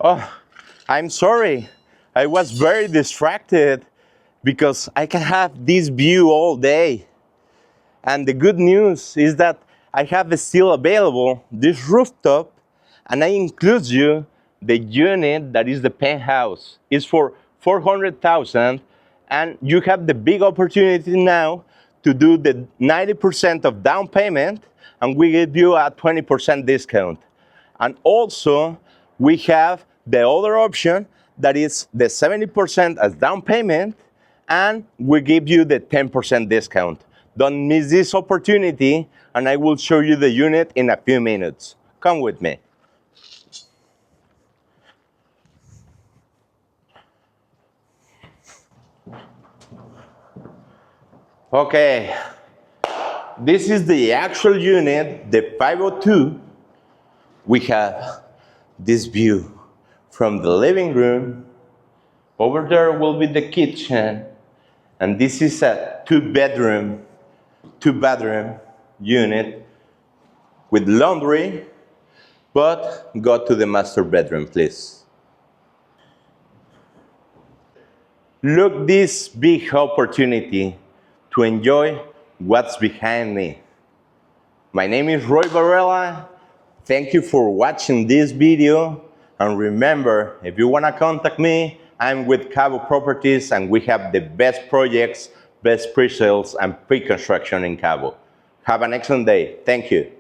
Oh, I'm sorry. I was very distracted because I can have this view all day. And the good news is that I have still available this rooftop, and I include you the unit that is the penthouse. It's for 400,000, and you have the big opportunity now to do the 90% of down payment, and we give you a 20% discount. And also, we have the other option that is the 70% as down payment, and we give you the 10% discount. Don't miss this opportunity, and I will show you the unit in a few minutes. Come with me. Okay, this is the actual unit, the 502. We have this view from the living room. Over there will be the kitchen, and this is a two-bedroom unit with laundry, but go to the master bedroom, please. Look this big opportunity to enjoy what's behind me. My name is Roy Varela. Thank you for watching this video. And remember, if you want to contact me, I'm with Cabo Properties, and we have the best projects, best pre-sales, and pre-construction in Cabo. Have an excellent day. Thank you.